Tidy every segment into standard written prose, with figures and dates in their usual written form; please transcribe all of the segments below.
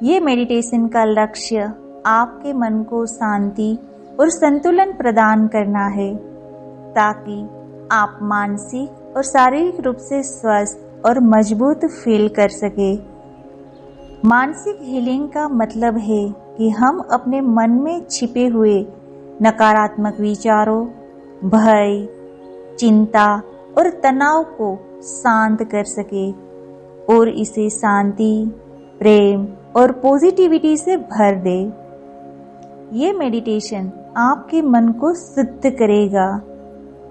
ये मेडिटेशन का लक्ष्य आपके मन को शांति और संतुलन प्रदान करना है ताकि आप मानसिक और शारीरिक रूप से स्वस्थ और मजबूत फील कर सके। मानसिक हीलिंग का मतलब है कि हम अपने मन में छिपे हुए नकारात्मक विचारों, भय, चिंता और तनाव को शांत कर सके और इसे शांति, प्रेम और पॉजिटिविटी से भर दे। ये मेडिटेशन आपके मन को शुद्ध करेगा,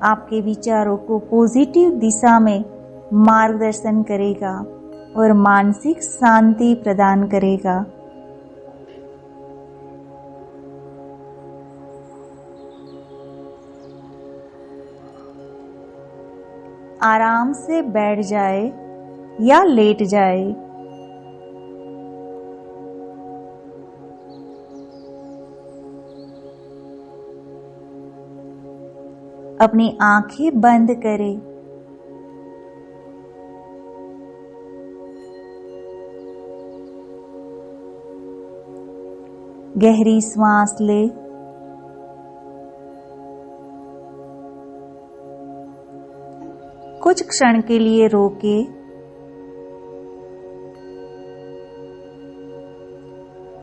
आपके विचारों को पॉजिटिव दिशा में मार्गदर्शन करेगा और मानसिक शांति प्रदान करेगा। आराम से बैठ जाए या लेट जाए। अपनी आंखें बंद करें। गहरी सांस ले। कुछ क्षण के लिए रोके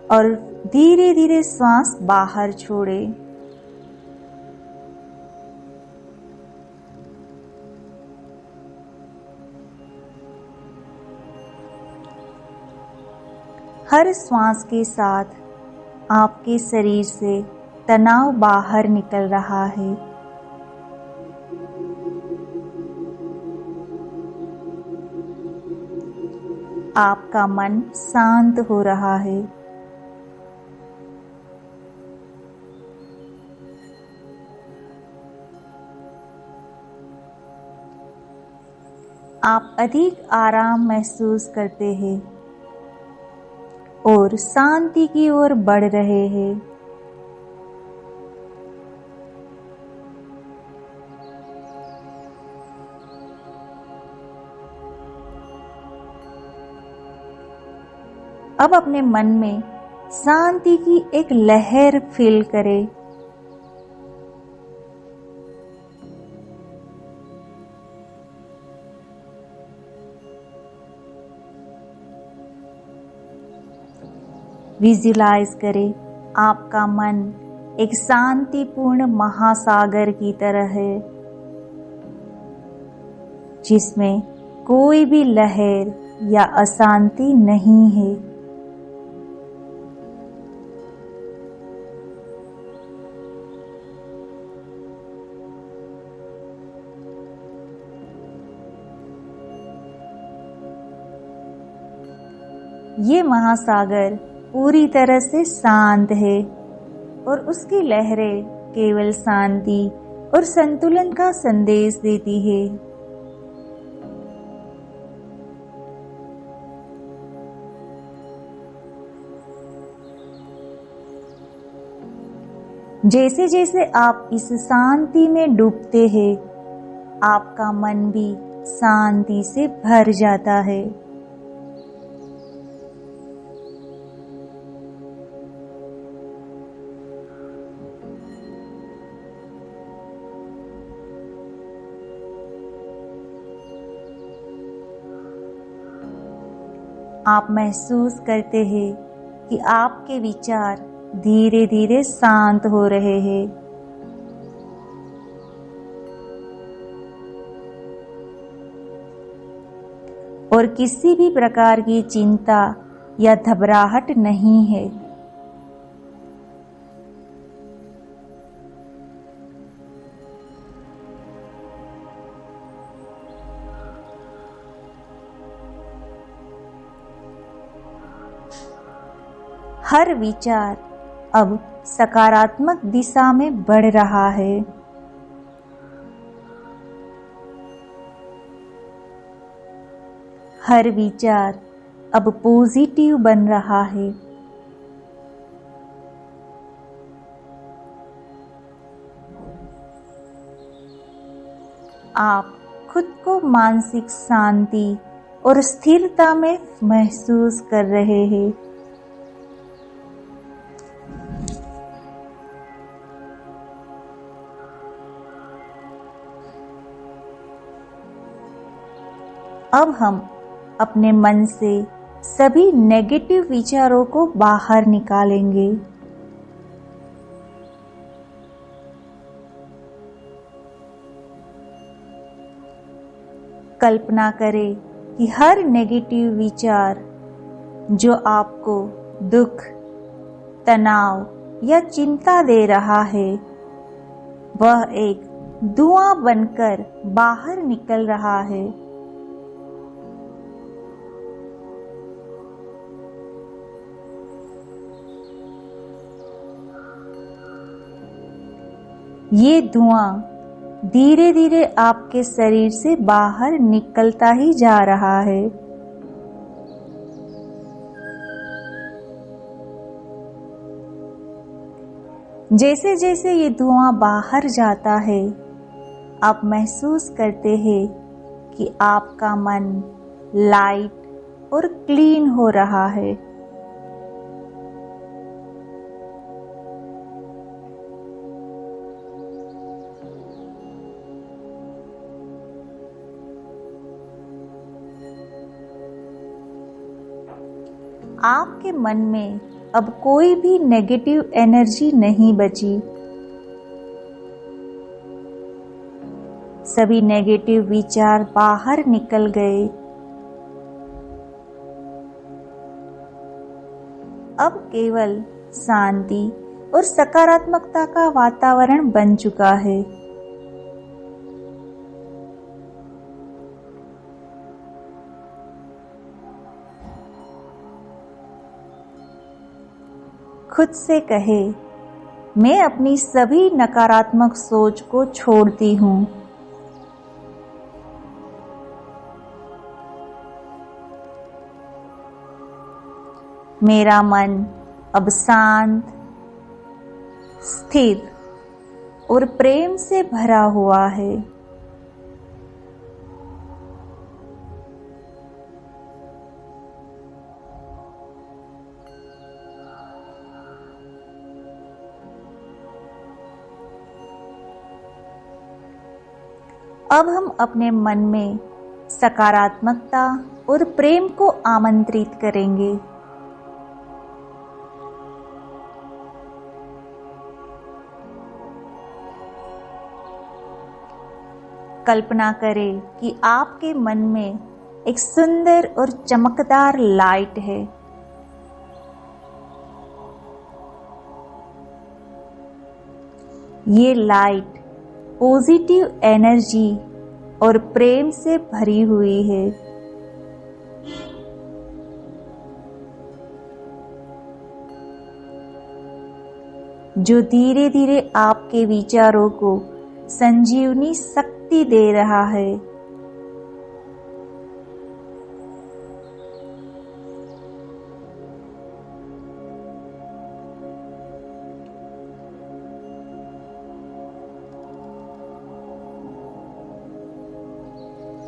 और धीरे धीरे सांस बाहर छोड़े। हर श्वास के साथ आपके शरीर से तनाव बाहर निकल रहा है। आपका मन शांत हो रहा है। आप अधिक आराम महसूस करते हैं और शांति की ओर बढ़ रहे हैं। अब अपने मन में शांति की एक लहर फील करें। विजुलाइज करें आपका मन एक शांतिपूर्ण महासागर की तरह है जिसमें कोई भी लहर या अशांति नहीं है। ये महासागर पूरी तरह से शांत है और उसकी लहरें केवल शांति और संतुलन का संदेश देती है। जैसे जैसे आप इस शांति में डूबते हैं, आपका मन भी शांति से भर जाता है। आप महसूस करते हैं कि आपके विचार धीरे धीरे शांत हो रहे हैं। और किसी भी प्रकार की चिंता या घबराहट नहीं है। हर विचार अब सकारात्मक दिशा में बढ़ रहा है। हर विचार अब पॉजिटिव बन रहा है। आप खुद को मानसिक शांति और स्थिरता में महसूस कर रहे हैं। अब हम अपने मन से सभी नेगेटिव विचारों को बाहर निकालेंगे। कल्पना करें कि हर नेगेटिव विचार जो आपको दुख, तनाव या चिंता दे रहा है, वह एक धुआं बनकर बाहर निकल रहा है। ये धुआं धीरे धीरे आपके शरीर से बाहर निकलता ही जा रहा है। जैसे जैसे ये धुआं बाहर जाता है, आप महसूस करते हैं कि आपका मन लाइट और क्लीन हो रहा है। आपके मन में अब कोई भी नेगेटिव एनर्जी नहीं बची। सभी नेगेटिव विचार बाहर निकल गए। अब केवल शांति और सकारात्मकता का वातावरण बन चुका है। खुद से कहे, मैं अपनी सभी नकारात्मक सोच को छोड़ती हूँ। मेरा मन अब शांत, स्थिर और प्रेम से भरा हुआ है। अब हम अपने मन में सकारात्मकता और प्रेम को आमंत्रित करेंगे। कल्पना करें कि आपके मन में एक सुंदर और चमकदार लाइट है। ये लाइट पॉजिटिव एनर्जी और प्रेम से भरी हुई है। जो धीरे धीरे आपके विचारों को संजीवनी शक्ति दे रहा है।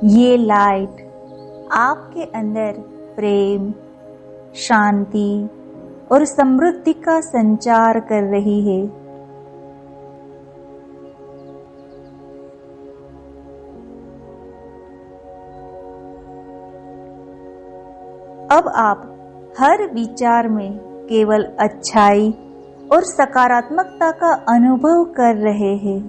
ये लाइट आपके अंदर प्रेम, शांति और समृद्धि का संचार कर रही है। अब आप हर विचार में केवल अच्छाई और सकारात्मकता का अनुभव कर रहे हैं।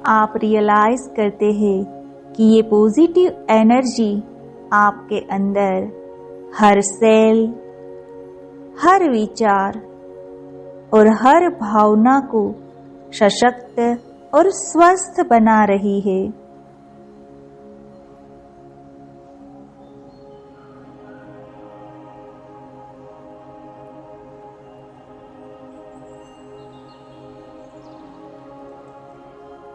आप रियलाइज करते हैं कि ये पॉजिटिव एनर्जी आपके अंदर हर सेल, हर विचार और हर भावना को सशक्त और स्वस्थ बना रही है।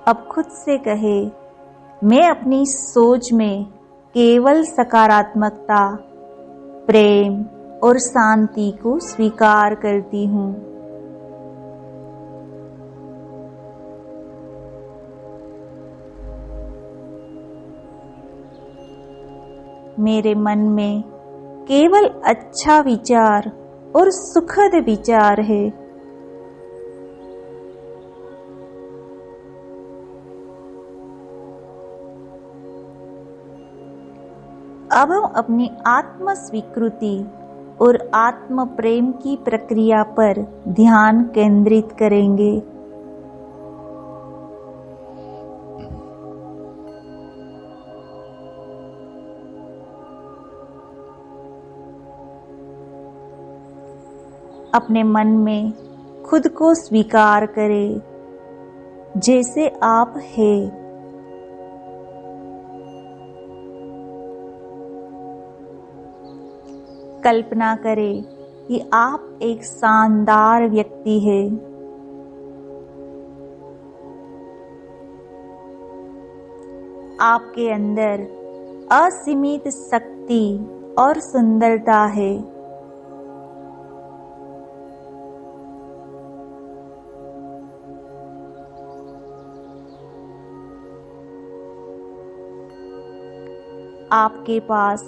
अब खुद से कहे, मैं अपनी सोच में केवल सकारात्मकता, प्रेम और शांति को स्वीकार करती हूँ। मेरे मन में केवल अच्छा विचार और सुखद विचार है। अब हम अपनी आत्म स्वीकृति और आत्म प्रेम की प्रक्रिया पर ध्यान केंद्रित करेंगे। अपने मन में खुद को स्वीकार करें जैसे आप हैं। कल्पना करें कि आप एक शानदार व्यक्ति हैं। आपके अंदर असीमित शक्ति और सुंदरता है। आपके पास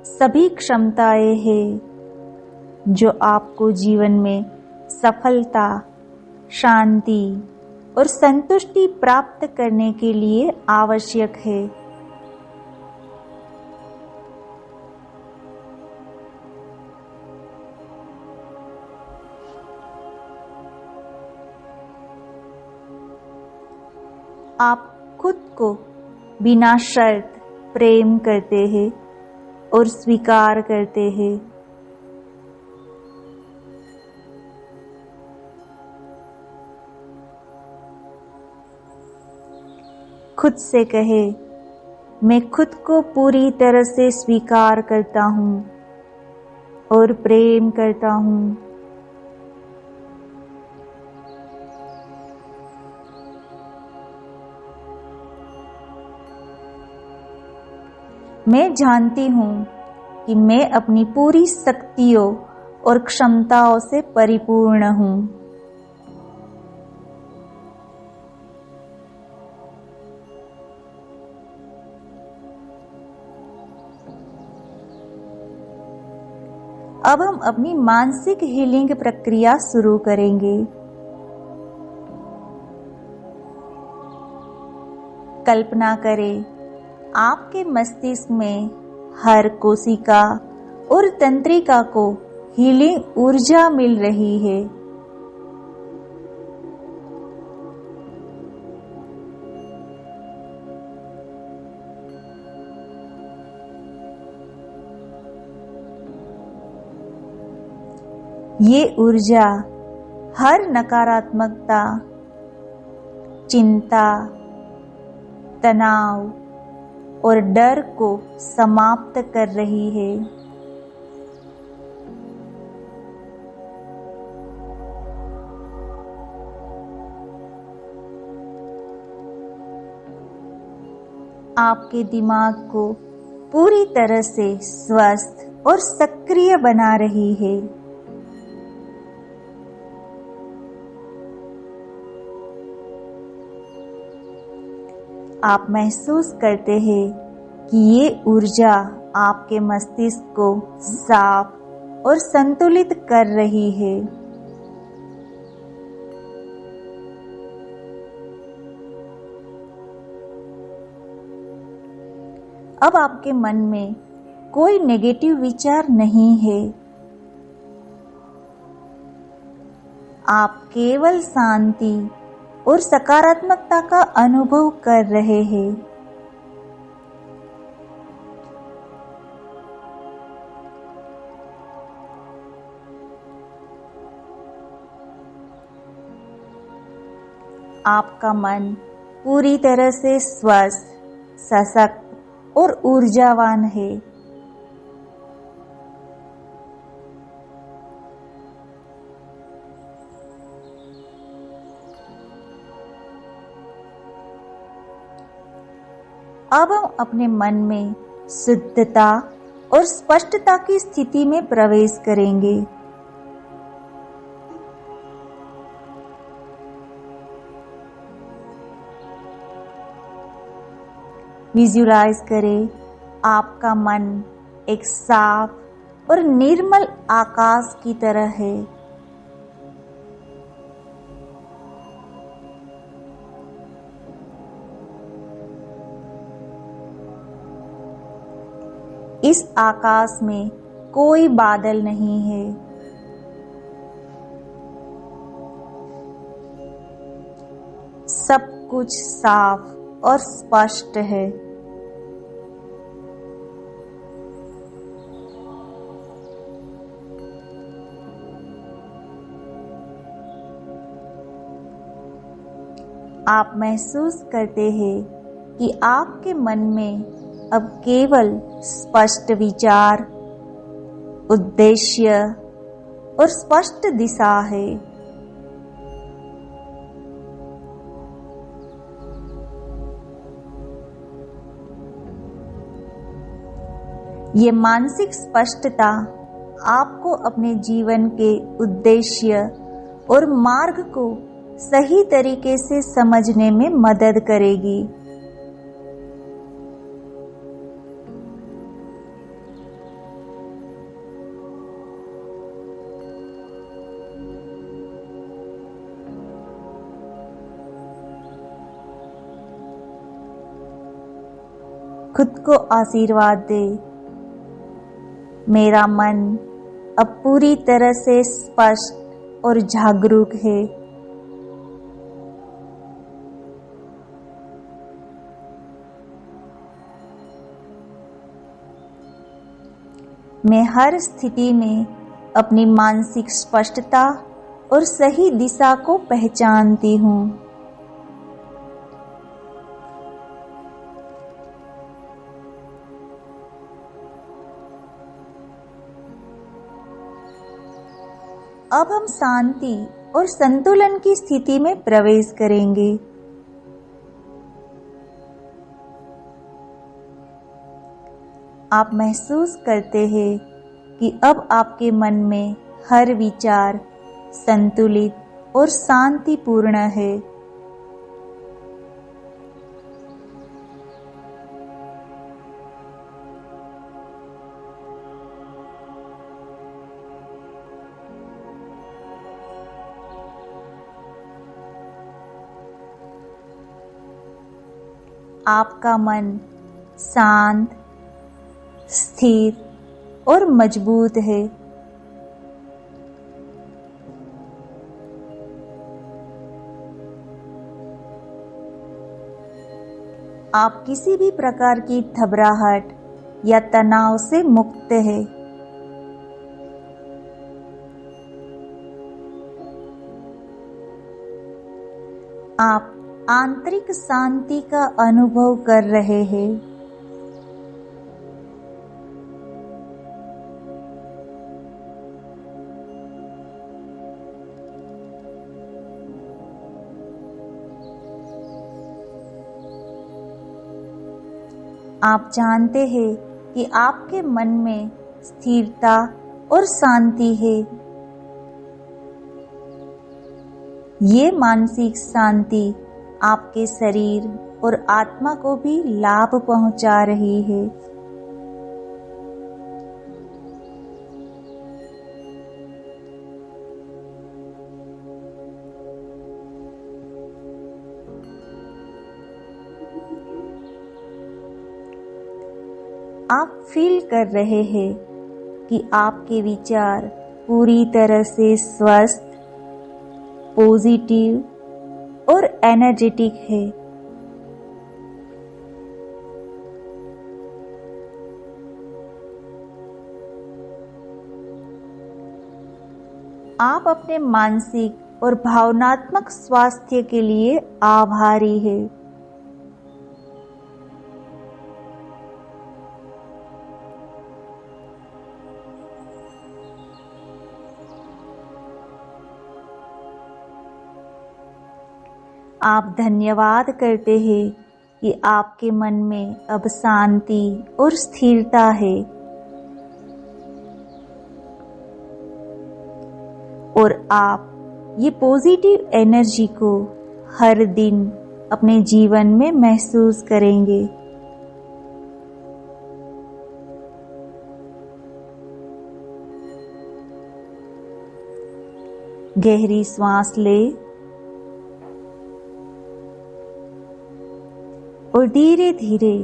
सभी क्षमताएं हैं जो आपको जीवन में सफलता, शांति और संतुष्टि प्राप्त करने के लिए आवश्यक है। आप खुद को बिना शर्त प्रेम करते हैं और स्वीकार करते हैं। खुद से कहे, मैं खुद को पूरी तरह से स्वीकार करता हूँ और प्रेम करता हूँ। मैं जानती हूँ कि मैं अपनी पूरी शक्तियों और क्षमताओं से परिपूर्ण हूँ। अब हम अपनी मानसिक हीलिंग प्रक्रिया शुरू करेंगे। कल्पना करें, आपके मस्तिष्क में हर कोशिका और तंत्रिका को हीलिंग ऊर्जा मिल रही है। ये ऊर्जा हर नकारात्मकता, चिंता, तनाव और डर को समाप्त कर रही है। आपके दिमाग को पूरी तरह से स्वस्थ और सक्रिय बना रही है। आप महसूस करते हैं कि ये ऊर्जा आपके मस्तिष्क को साफ और संतुलित कर रही है। अब आपके मन में कोई नेगेटिव विचार नहीं है। आप केवल शांति और सकारात्मकता का अनुभव कर रहे हैं। आपका मन पूरी तरह से स्वस्थ, सशक्त और ऊर्जावान है। अब हम अपने मन में शुद्धता और स्पष्टता की स्थिति में प्रवेश करेंगे। विजुलाइज करें, आपका मन एक साफ और निर्मल आकाश की तरह है। इस आकाश में कोई बादल नहीं है। सब कुछ साफ और स्पष्ट है। आप महसूस करते हैं कि आपके मन में अब केवल स्पष्ट विचार, उद्देश्य और स्पष्ट दिशा है। ये मानसिक स्पष्टता आपको अपने जीवन के उद्देश्य और मार्ग को सही तरीके से समझने में मदद करेगी। खुद को आशीर्वाद दे, मेरा मन अब पूरी तरह से स्पष्ट और जागरूक है। मैं हर स्थिति में अपनी मानसिक स्पष्टता और सही दिशा को पहचानती हूँ। अब हम शांति और संतुलन की स्थिति में प्रवेश करेंगे। आप महसूस करते हैं कि अब आपके मन में हर विचार संतुलित और शांतिपूर्ण है। आपका मन शांत, स्थिर और मजबूत है। आप किसी भी प्रकार की घबराहट या तनाव से मुक्त है। आप आंतरिक शांति का अनुभव कर रहे हैं। आप जानते हैं कि आपके मन में स्थिरता और शांति है। ये मानसिक शांति आपके शरीर और आत्मा को भी लाभ पहुंचा रही है। आप फील कर रहे हैं कि आपके विचार पूरी तरह से स्वस्थ, पॉजिटिव और एनर्जेटिक है। आप अपने मानसिक और भावनात्मक स्वास्थ्य के लिए आभारी हैं। आप धन्यवाद करते हैं कि आपके मन में अब शांति और स्थिरता है और आप ये पॉजिटिव एनर्जी को हर दिन अपने जीवन में महसूस करेंगे। गहरी श्वास ले और धीरे धीरे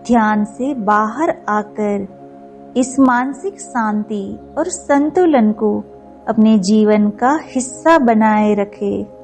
ध्यान से बाहर आकर इस मानसिक शांति और संतुलन को अपने जीवन का हिस्सा बनाए रखें।